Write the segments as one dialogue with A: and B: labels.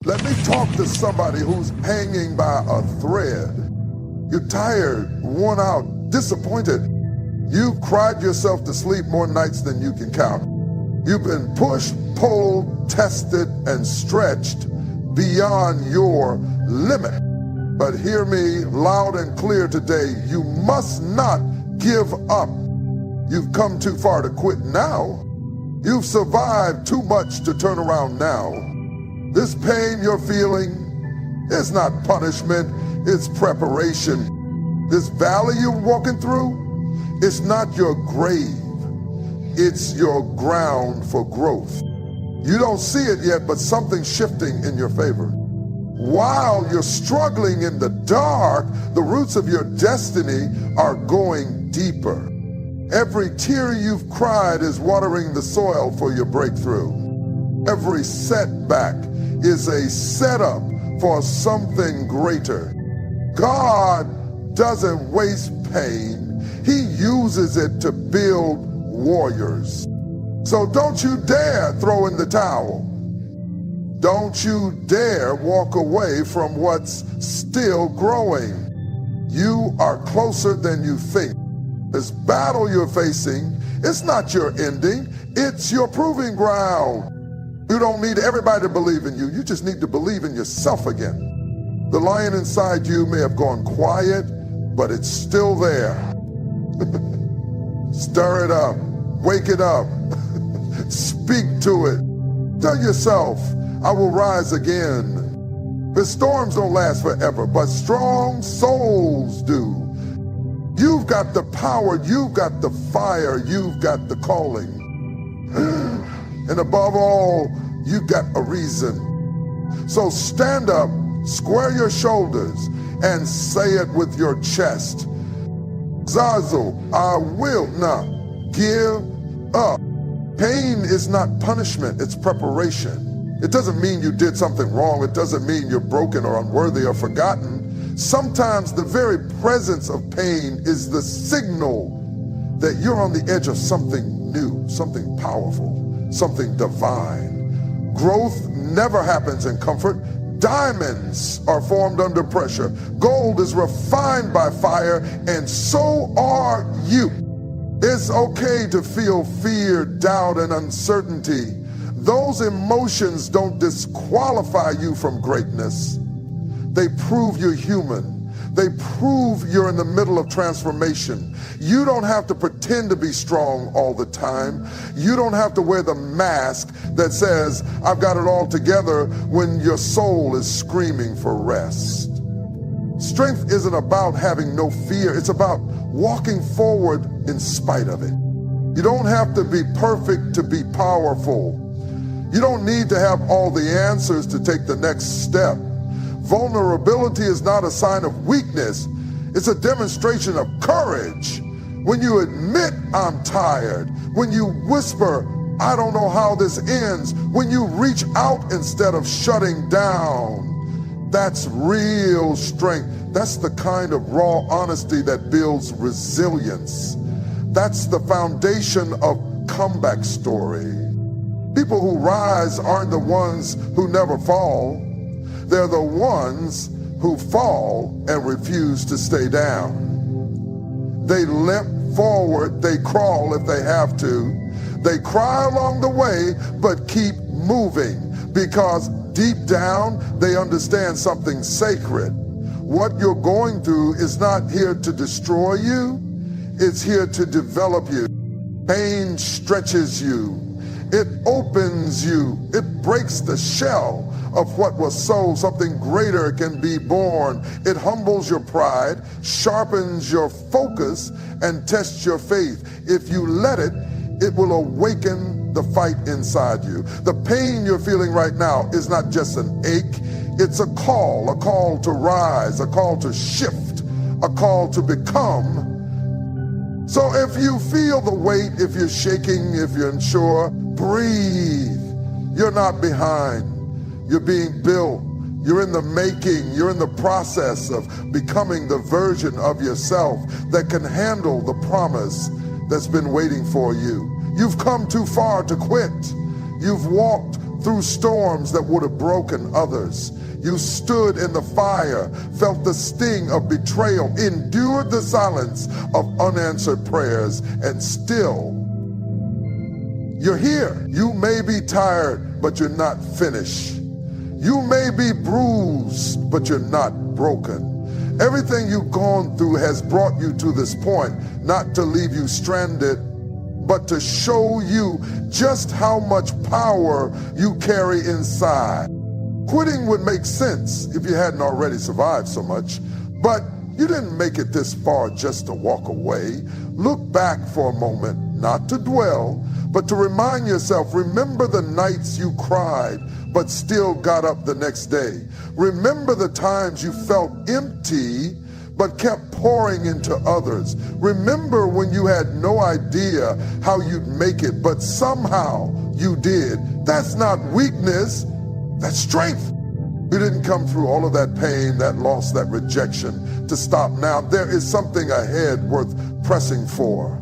A: Let me talk to somebody who's hanging by a thread. You're tired, worn out, disappointed. You've cried yourself to sleep more nights than you can count. You've been pushed, pulled, tested, and stretched beyond your limit. But hear me loud and clear today. You must not give up. You've come too far to quit now. You've survived too much to turn around now. This pain you're feeling is not punishment, it's preparation. This valley you're walking through, it's not your grave, it's your ground for growth. You don't see it yet, but something's shifting in your favor. While you're struggling in the dark, the roots of your destiny are going deeper. Every tear you've cried is watering the soil for your breakthrough. Every setback is a setup for something greater. God doesn't waste pain. He uses it to build warriors. So don't you dare throw in the towel. Don't you dare walk away from what's still growing. You are closer than you think. This battle you're facing, it's not your ending, it's your proving ground. You don't need everybody to believe in you. You just need to believe in yourself again. The lion inside you may have gone quiet, but it's still there. Stir it up. Wake it up. Speak to it. Tell yourself, I will rise again. The storms don't last forever, but strong souls do. You've got the power. You've got the fire. You've got the calling. And above all, you got a reason. So stand up, square your shoulders, and say it with your chest. Zazzle, I will not give up. Pain is not punishment, it's preparation. It doesn't mean you did something wrong. It doesn't mean you're broken or unworthy or forgotten. Sometimes the very presence of pain is the signal that you're on the edge of something new, something powerful, something divine. Growth never happens in comfort. Diamonds are formed under pressure. Gold is refined by fire, and so are you. It's okay to feel fear, doubt, and uncertainty. Those emotions don't disqualify you from greatness. They prove you're human. They prove you're in the middle of transformation. You don't have to pretend to be strong all the time. You don't have to wear the mask that says, I've got it all together, when your soul is screaming for rest. Strength isn't about having no fear. It's about walking forward in spite of it. You don't have to be perfect to be powerful. You don't need to have all the answers to take the next step. Vulnerability is not a sign of weakness. It's a demonstration of courage. When you admit I'm tired, when you whisper, I don't know how this ends, when you reach out instead of shutting down, that's real strength. That's the kind of raw honesty that builds resilience. That's the foundation of comeback story. People who rise aren't the ones who never fall. They're the ones who fall and refuse to stay down. They limp forward, they crawl if they have to. They cry along the way, but keep moving because deep down they understand something sacred. What you're going through is not here to destroy you, it's here to develop you. Pain stretches you. It opens you. It breaks the shell of what was so something greater can be born. It humbles your pride, sharpens your focus, and tests your faith. If you let it, it will awaken the fight inside you. The pain you're feeling right now is not just an ache. It's a call to rise, a call to shift, a call to become. So if you feel the weight, if you're shaking, if you're unsure, breathe. You're not behind. You're being built. You're in the making. You're in the process of becoming the version of yourself that can handle the promise that's been waiting for you. You've come too far to quit. You've walked through storms that would have broken others. You stood in the fire, felt the sting of betrayal, endured the silence of unanswered prayers, and still, you're here. You may be tired, but you're not finished. You may be bruised, but you're not broken. Everything you've gone through has brought you to this point, not to leave you stranded, but to show you just how much power you carry inside. Quitting would make sense if you hadn't already survived so much, but you didn't make it this far just to walk away. Look back for a moment, not to dwell, but to remind yourself, remember the nights you cried, but still got up the next day. Remember the times you felt empty, but kept pouring into others. Remember when you had no idea how you'd make it, but somehow you did. That's not weakness, that's strength. You didn't come through all of that pain, that loss, that rejection to stop now. There is something ahead worth pressing for.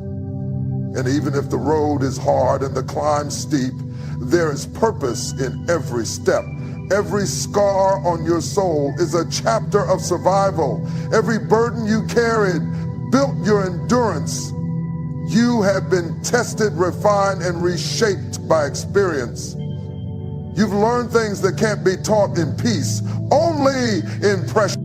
A: And even if the road is hard and the climb steep, there is purpose in every step. Every scar on your soul is a chapter of survival. Every burden you carried built your endurance. You have been tested, refined, and reshaped by experience. You've learned things that can't be taught in peace, only in pressure.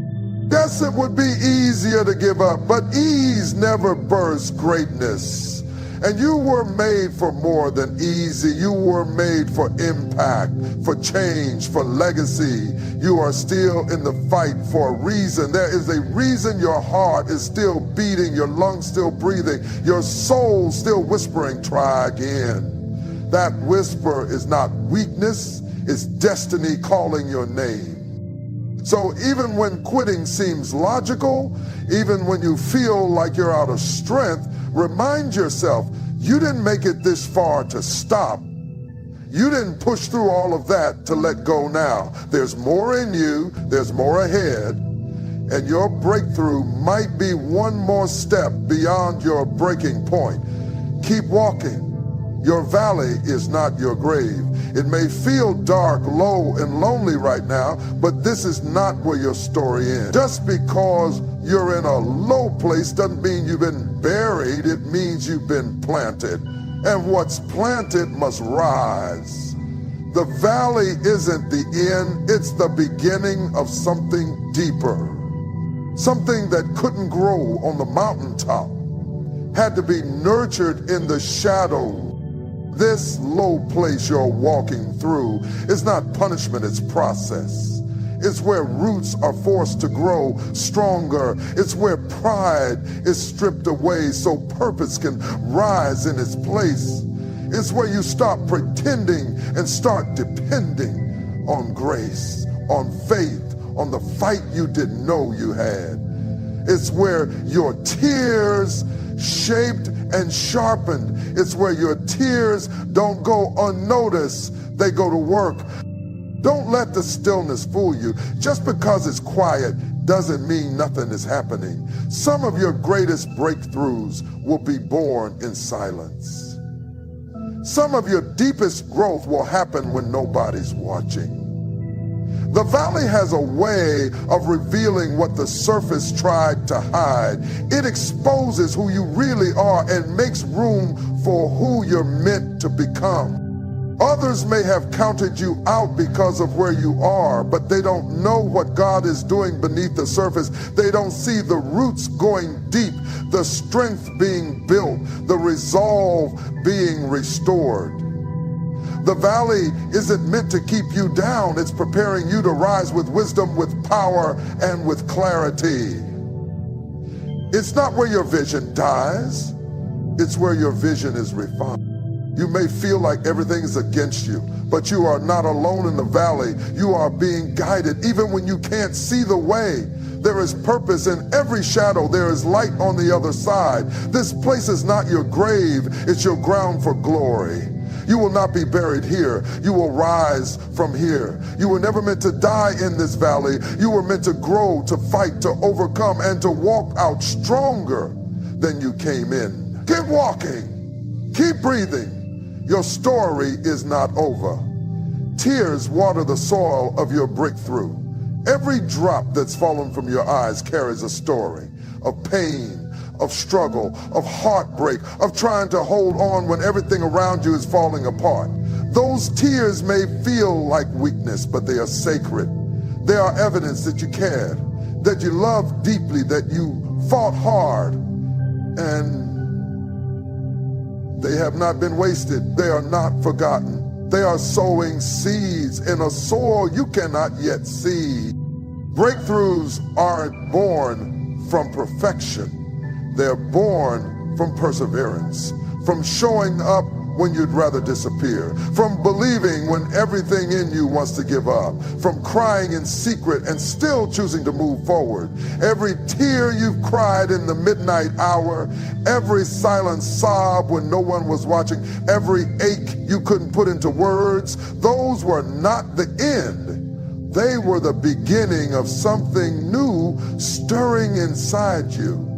A: Yes, it would be easier to give up, but ease never births greatness. And you were made for more than easy. You were made for impact, for change, for legacy. You are still in the fight for a reason. There is a reason your heart is still beating, your lungs still breathing, your soul still whispering, try again. That whisper is not weakness, it's destiny calling your name. So even when quitting seems logical, even when you feel like you're out of strength, remind yourself, you didn't make it this far to stop. You didn't push through all of that to let go now. There's more in you, there's more ahead, and your breakthrough might be one more step beyond your breaking point. Keep walking. Your valley is not your grave. It may feel dark, low, and lonely right now, but this is not where your story ends. Just because you're in a low place doesn't mean you've been buried. It means you've been planted. And what's planted must rise. The valley isn't the end, it's the beginning of something deeper. Something that couldn't grow on the mountaintop, had to be nurtured in the shadow. This low place you're walking through is not punishment, it's process. It's where roots are forced to grow stronger. It's where pride is stripped away so purpose can rise in its place. It's where you stop pretending and start depending on grace, on faith, on the fight you didn't know you had. It's where your tears shaped and sharpened. It's where your tears don't go unnoticed, they go to work. Don't let the stillness fool you. Just because it's quiet doesn't mean nothing is happening. Some of your greatest breakthroughs will be born in silence. Some of your deepest growth will happen when nobody's watching. The valley has a way of revealing what the surface tried to hide. It exposes who you really are and makes room for who you're meant to become. Others may have counted you out because of where you are, but they don't know what God is doing beneath the surface. They don't see the roots going deep, the strength being built, the resolve being restored. The valley isn't meant to keep you down. It's preparing you to rise with wisdom, with power, and with clarity. It's not where your vision dies. It's where your vision is refined. You may feel like everything is against you, but you are not alone in the valley. You are being guided even when you can't see the way. There is purpose in every shadow. There is light on the other side. This place is not your grave. It's your ground for glory. You will not be buried here. You will rise from here. You were never meant to die in this valley. You were meant to grow, to fight, to overcome, and to walk out stronger than you came in. Keep walking. Keep breathing. Your story is not over. Tears water the soil of your breakthrough. Every drop that's fallen from your eyes carries a story of pain, of struggle, of heartbreak, of trying to hold on when everything around you is falling apart. Those tears may feel like weakness, but they are sacred. They are evidence that you cared, that you loved deeply, that you fought hard, and they have not been wasted. They are not forgotten. They are sowing seeds in a soil you cannot yet see. Breakthroughs aren't born from perfection. They're born from perseverance, from showing up when you'd rather disappear, from believing when everything in you wants to give up, from crying in secret and still choosing to move forward. Every tear you've cried in the midnight hour, every silent sob when no one was watching, every ache you couldn't put into words, those were not the end. They were the beginning of something new stirring inside you.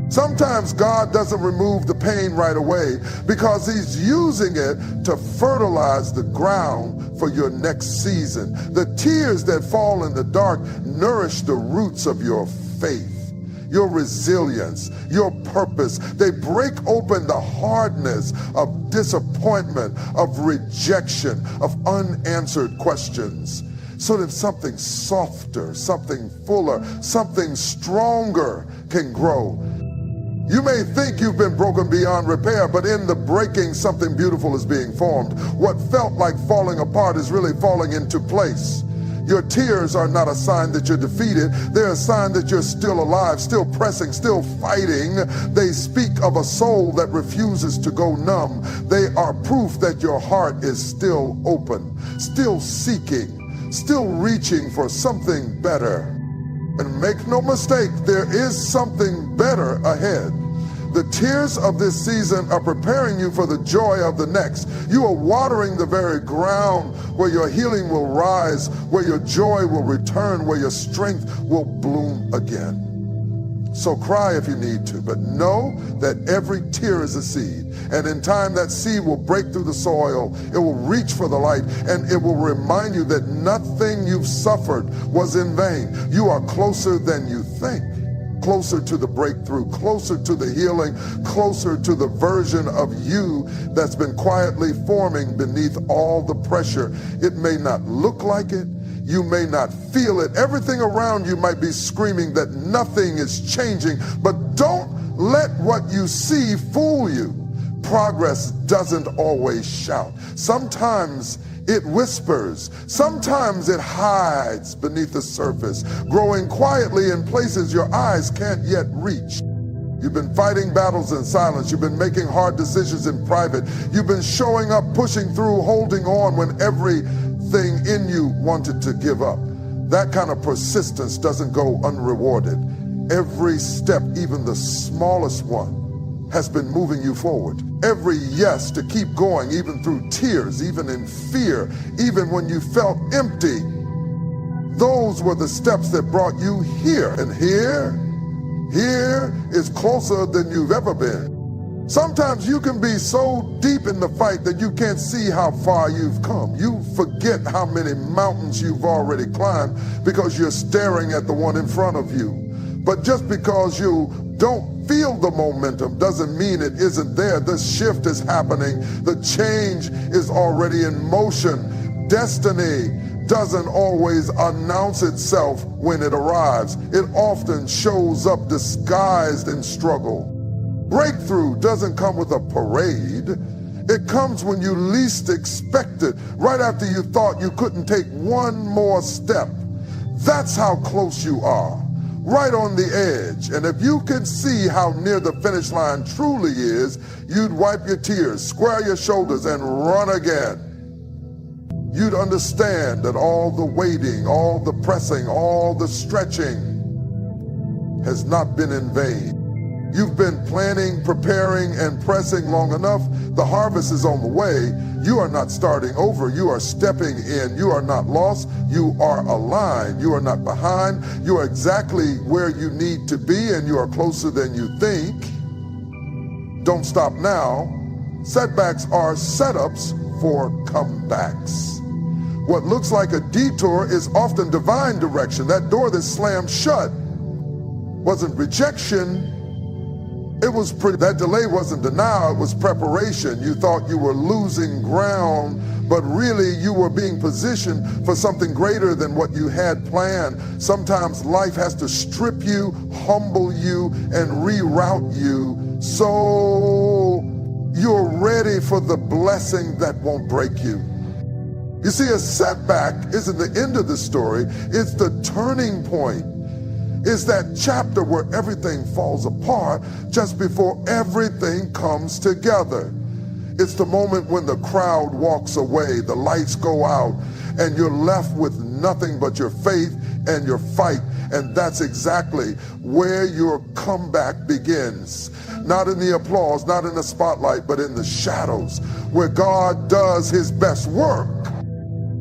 A: Sometimes God doesn't remove the pain right away because he's using it to fertilize the ground for your next season. The tears that fall in the dark nourish the roots of your faith, your resilience, your purpose. They break open the hardness of disappointment, of rejection, of unanswered questions, so that something softer, something fuller, something stronger can grow. You may think you've been broken beyond repair, but in the breaking, something beautiful is being formed. What felt like falling apart is really falling into place. Your tears are not a sign that you're defeated. They're a sign that you're still alive, still pressing, still fighting. They speak of a soul that refuses to go numb. They are proof that your heart is still open, still seeking, still reaching for something better. And make no mistake, there is something better ahead. The tears of this season are preparing you for the joy of the next. You are watering the very ground where your healing will rise, where your joy will return, where your strength will bloom again. So cry if you need to, but know that every tear is a seed. And in time, that seed will break through the soil. It will reach for the light, and it will remind you that nothing you've suffered was in vain. You are closer than you think. Closer to the breakthrough, closer to the healing, closer to the version of you that's been quietly forming beneath all the pressure. It may not look like it. You may not feel it. Everything around you might be screaming that nothing is changing, but don't let what you see fool you. Progress doesn't always shout. Sometimes it whispers. Sometimes it hides beneath the surface, growing quietly in places your eyes can't yet reach. You've been fighting battles in silence. You've been making hard decisions in private. You've been showing up, pushing through, holding on when everything in you wanted to give up. That kind of persistence doesn't go unrewarded. Every step, even the smallest one, has been moving you forward. Every yes to keep going, even through tears, even in fear, even when you felt empty, those were the steps that brought you here. And here is closer than you've ever been. Sometimes you can be so deep in the fight that you can't see how far you've come. You forget how many mountains you've already climbed because you're staring at the one in front of you. But just because you don't feel the momentum doesn't mean it isn't there. The shift is happening. The change is already in motion. Destiny doesn't always announce itself when it arrives. It often shows up disguised in struggle. Breakthrough doesn't come with a parade. It comes when you least expect it, right after you thought you couldn't take one more step. That's how close you are. Right on the edge. And if you could see how near the finish line truly is, you'd wipe your tears, square your shoulders, and run again. You'd understand that all the waiting, all the pressing, all the stretching has not been in vain. You've been planning, preparing, and pressing long enough. The harvest is on the way. You are not starting over. You are stepping in. You are not lost. You are aligned. You are not behind. You are exactly where you need to be, and you are closer than you think. Don't stop now. Setbacks are setups for comebacks. What looks like a detour is often divine direction. That door that slammed shut wasn't rejection. That delay wasn't denial, it was preparation. You thought you were losing ground, but really you were being positioned for something greater than what you had planned. Sometimes life has to strip you, humble you, and reroute you so you're ready for the blessing that won't break you. You see, a setback isn't the end of the story, it's the turning point. It's that chapter where everything falls apart just before everything comes together. It's the moment when the crowd walks away, the lights go out, and you're left with nothing but your faith and your fight. And that's exactly where your comeback begins. Not in the applause, not in the spotlight, but in the shadows, where God does his best work.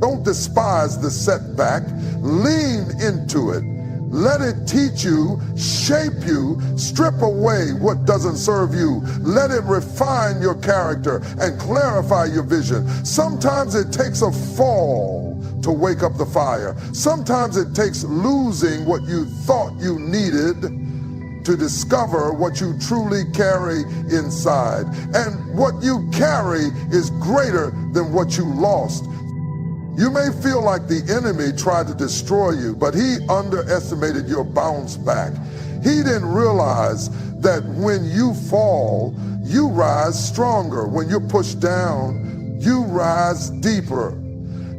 A: Don't despise the setback. Lean into it. Let it teach you, shape you, strip away what doesn't serve you. Let it refine your character and clarify your vision. Sometimes it takes a fall to wake up the fire. Sometimes it takes losing what you thought you needed to discover what you truly carry inside. And what you carry is greater than what you lost. You may feel like the enemy tried to destroy you, but he underestimated your bounce back. He didn't realize that when you fall, you rise stronger. When you're pushed down, you rise deeper.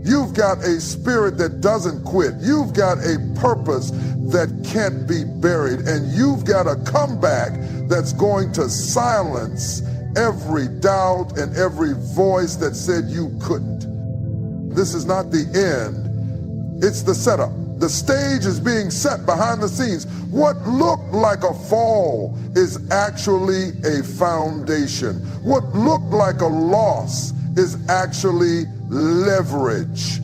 A: You've got a spirit that doesn't quit. You've got a purpose that can't be buried. And you've got a comeback that's going to silence every doubt and every voice that said you couldn't. This is not the end, it's the setup. The stage is being set behind the scenes. What looked like a fall is actually a foundation. What looked like a loss is actually leverage.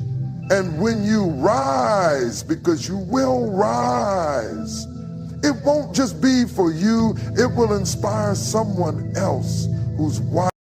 A: And when you rise, because you will rise, it won't just be for you, it will inspire someone else who's watching.